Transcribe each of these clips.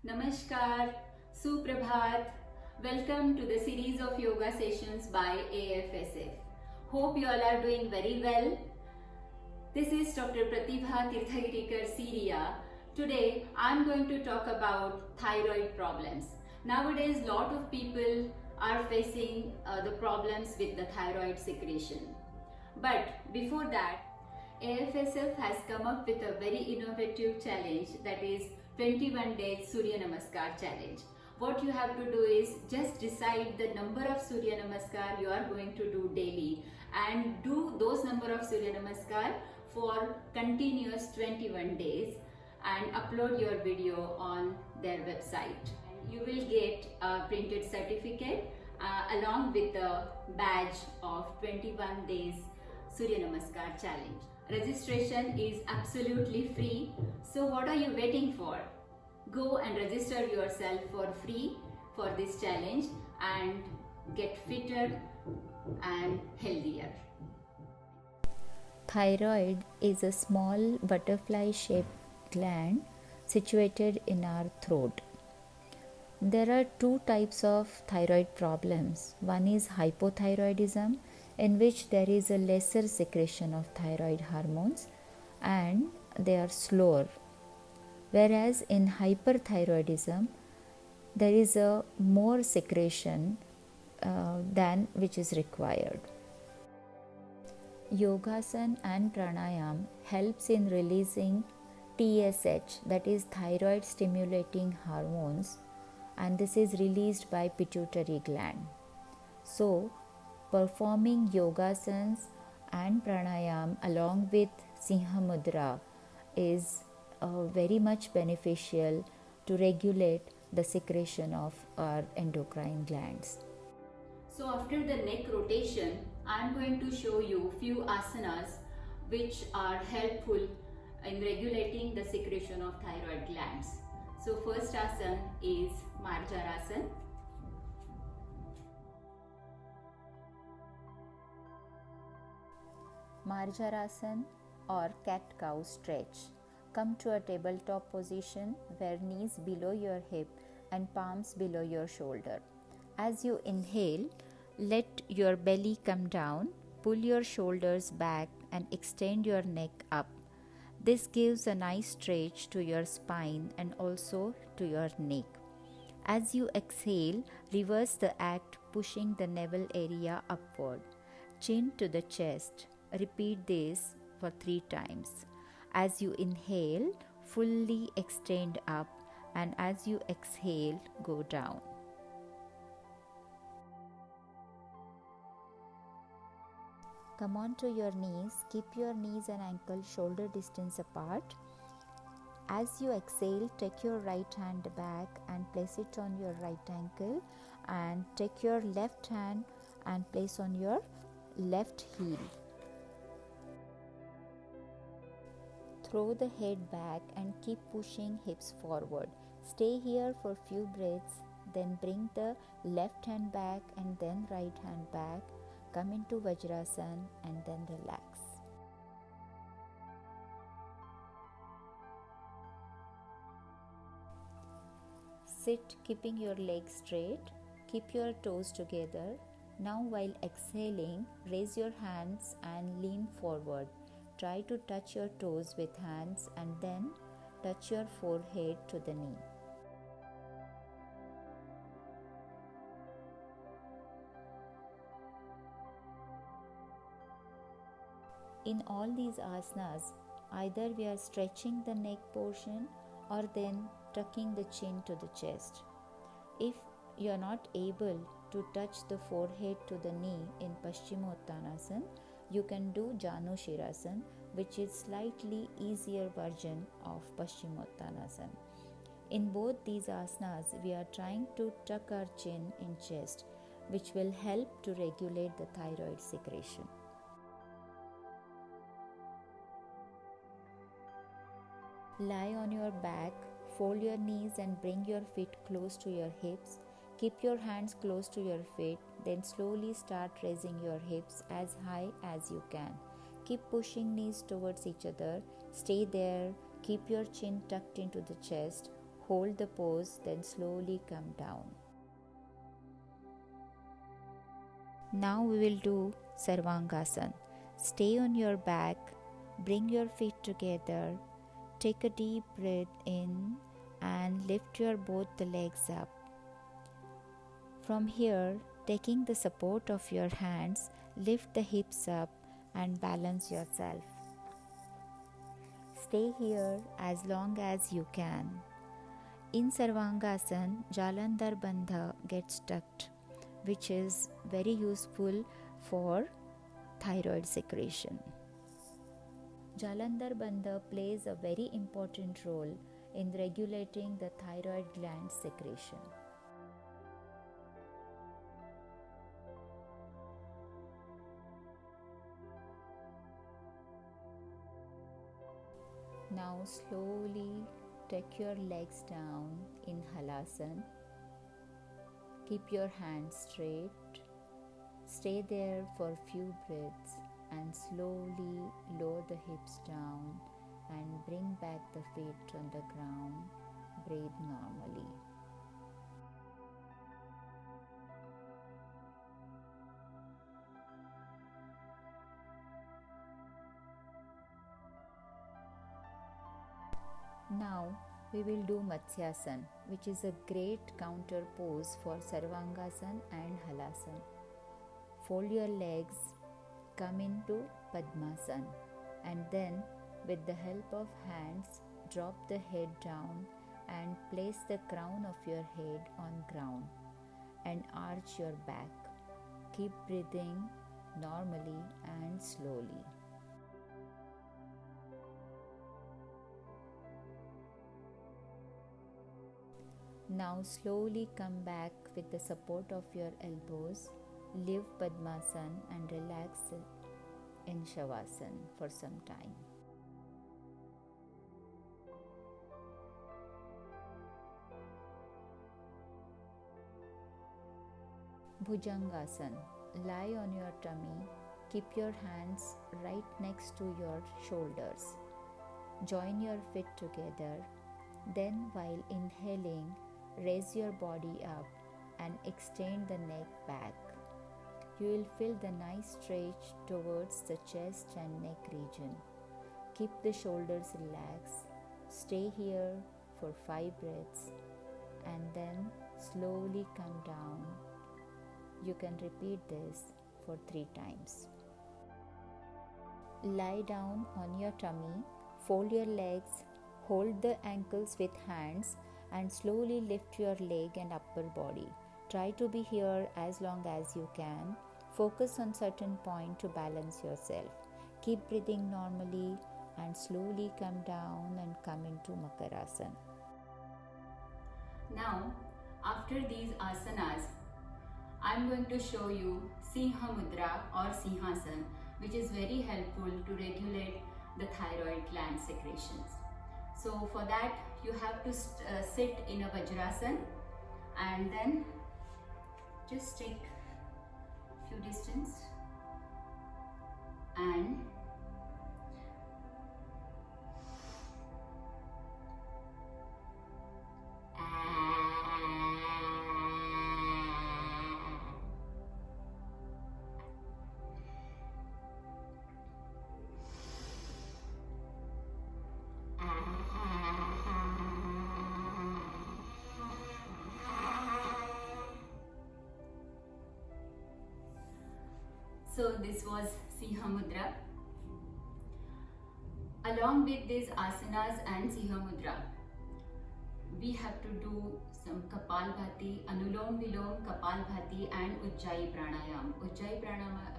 Namaskar, Suprabhat. Welcome to the series of yoga sessions by AFSF. Hope you all are doing very well. This is Dr. Pratibha Tirthagirikar Syria. Today I am going to talk about thyroid problems. Nowadays lot of people are facing the problems with the thyroid secretion. But before that, AFSF has come up with a very innovative challenge, that is 21 days Surya Namaskar challenge. What you have to do is just decide the number of Surya Namaskar you are going to do daily and do those number of Surya Namaskar for continuous 21 days and upload your video on their website. You will get a printed certificate along with a badge of 21 days Surya Namaskar challenge. Registration is absolutely free. So what are you waiting for? Go and register yourself for free for this challenge and get fitter and healthier. Thyroid is a small butterfly-shaped gland situated in our throat. There are two types of thyroid problems. One is hypothyroidism, in which there is a lesser secretion of thyroid hormones and they are slower. Whereas in hyperthyroidism, there is a more secretion than which is required. Yogasana and pranayam helps in releasing TSH, that is thyroid stimulating hormones, and this is released by pituitary gland. So performing yogasanas and pranayam along with Singha Mudra is very much beneficial to regulate the secretion of our endocrine glands. So after the neck rotation, I am going to show you few asanas which are helpful in regulating the secretion of thyroid glands. So first asana is Marjarasana. Marjarasana or cat-cow stretch. Come to a tabletop position where knees below your hip and palms below your shoulder. As you inhale, let your belly come down, pull your shoulders back and extend your neck up. This gives a nice stretch to your spine and also to your neck. As you exhale, reverse the act, pushing the navel area upward. Chin to the chest. Repeat this for 3 times. As you inhale, fully extend up, and as you exhale, go down. Come on to your knees. Keep your knees and ankles shoulder distance apart. As you exhale, take your right hand back and place it on your right ankle, and take your left hand and place on your left heel. Throw the head back and keep pushing hips forward. Stay here for few breaths, then bring the left hand back and then right hand back. Come into Vajrasana and then relax. Sit keeping your legs straight. Keep your toes together. Now while exhaling, raise your hands and lean forward. Try to touch your toes with hands and then touch your forehead to the knee. In all these asanas, either we are stretching the neck portion or then tucking the chin to the chest. If you are not able to touch the forehead to the knee in Paschimottanasana, you can do Janu Shirasana, which is slightly easier version of Paschimottanasana. In both these asanas, we are trying to tuck our chin in chest, which will help to regulate the thyroid secretion. Lie on your back, fold your knees and bring your feet close to your hips. Keep your hands close to your feet, then slowly start raising your hips as high as you can. Keep pushing knees towards each other. Stay there. Keep your chin tucked into the chest. hold the pose, then slowly come down. Now we will do Sarvangasana. Stay on your back, bring your feet together, take a deep breath in and lift your both the legs up. From here, taking the support of your hands, lift the hips up and balance yourself. Stay here as long as you can. In Sarvangasana, Jalandhar Bandha gets tucked, which is very useful for thyroid secretion. Jalandhar Bandha plays a very important role in regulating the thyroid gland secretion. Now slowly take your legs down in Halasana. Keep your hands straight. Stay there for a few breaths and slowly lower the hips down and bring back the feet on the ground. Breathe normally. Now we will do Matsyasana, which is a great counter pose for Sarvangasana and Halasana. Fold your legs, come into Padmasana, and then with the help of hands, drop the head down and place the crown of your head on ground and arch your back. Keep breathing normally and slowly. Now slowly come back with the support of your elbows. Leave Padmasana and relax in Shavasana for some time. Bhujangasana. Lie on your tummy. Keep your hands right next to your shoulders. Join your feet together. Then while inhaling, raise your body up and extend the neck back. You will feel the nice stretch towards the chest and neck region. Keep the shoulders relaxed. Stay here for 5 breaths and then slowly come down. You can repeat this for 3 times. Lie down on your tummy, fold your legs, hold the ankles with hands and slowly lift your leg and upper body. Try to be here as long as you can. Focus on certain point to balance yourself. Keep breathing normally and slowly come down and come into Makarasana. Now, after these asanas, I'm going to show you Singha Mudra or Sinhasana, which is very helpful to regulate the thyroid gland secretions. So for that, you have to sit in a Vajrasana and then just take few distance and So this was Singha Mudra. Along with these asanas and Singha Mudra, we have to do some Kapalbhati, Anulom Vilom, Kapalbhati and Ujjayi Pranayam. Ujjayi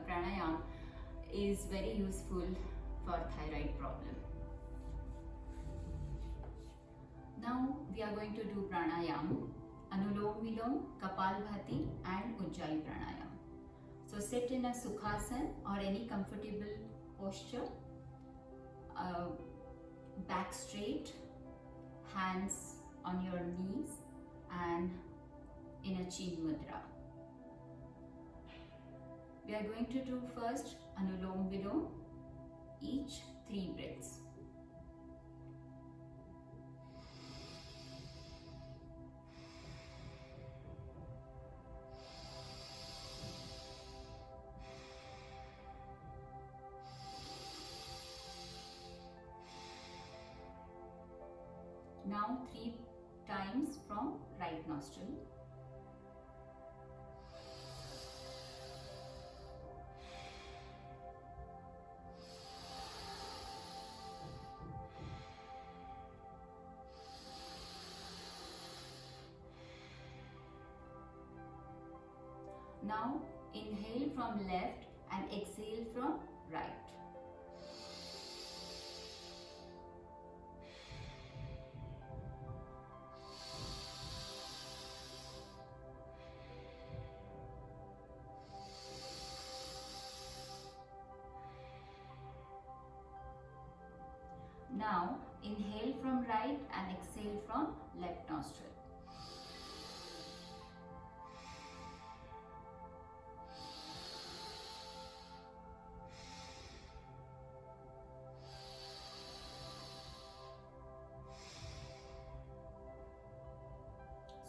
Pranayam is very useful for thyroid problem. Now we are going to do Pranayam, Anulom Vilom, Kapalbhati and Ujjayi Pranayam. So sit in a Sukhasana or any comfortable posture, back straight, hands on your knees and in a Chin Mudra. We are going to do first Anulom Vilom, each 3 breaths. Now 3 times from right nostril. Now inhale from left and exhale from right. Now inhale from right and exhale from left nostril.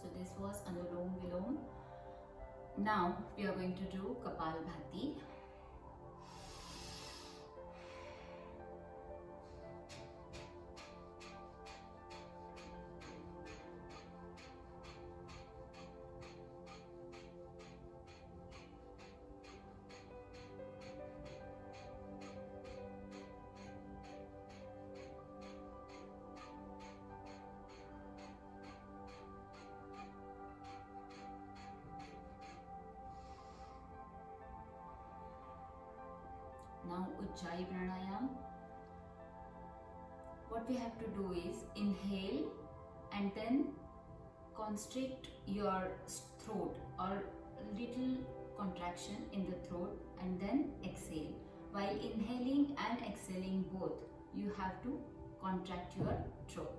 So this was Anulom Vilom. Now we are going to do Kapalbhati. Now Ujjayi Pranayam. What we have to do is inhale and then constrict your throat or little contraction in the throat and then exhale. While inhaling and exhaling both, you have to contract your throat.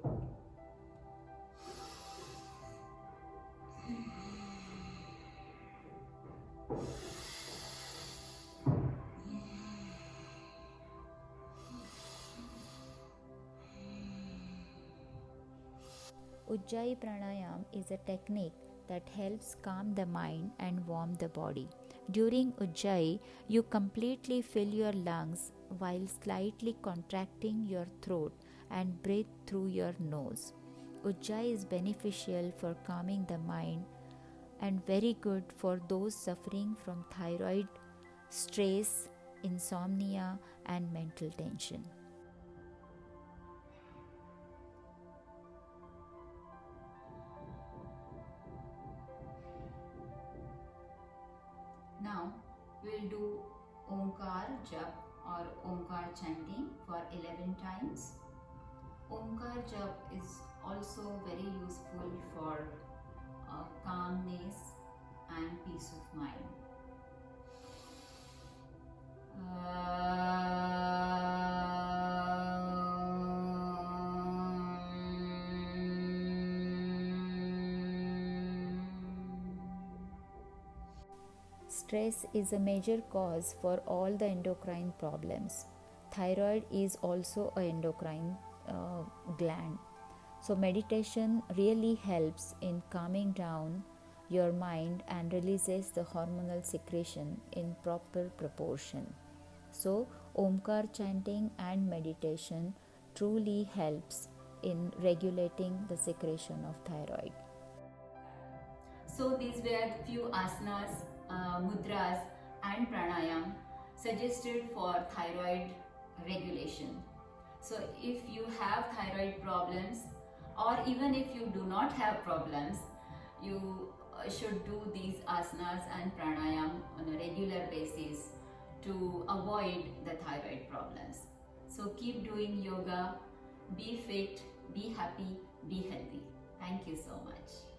Ujjayi Pranayam is a technique that helps calm the mind and warm the body. During Ujjayi, you completely fill your lungs while slightly contracting your throat and breathe through your nose. Ujjayi is beneficial for calming the mind and very good for those suffering from thyroid, stress, insomnia, and mental tension. Now we'll do Omkar Jap or Omkar chanting for 11 times. Omkar Jap is also very useful for calmness and peace of mind. Stress is a major cause for all the endocrine problems. Thyroid is also an endocrine gland. So, meditation really helps in calming down your mind and releases the hormonal secretion in proper proportion. So, Omkar chanting and meditation truly helps in regulating the secretion of thyroid. So these were few asanas, mudras and pranayam suggested for thyroid regulation. So if you have thyroid problems or even if you do not have problems, you should do these asanas and pranayam on a regular basis to avoid the thyroid problems. So keep doing yoga, be fit, be happy, be healthy. Thank you so much.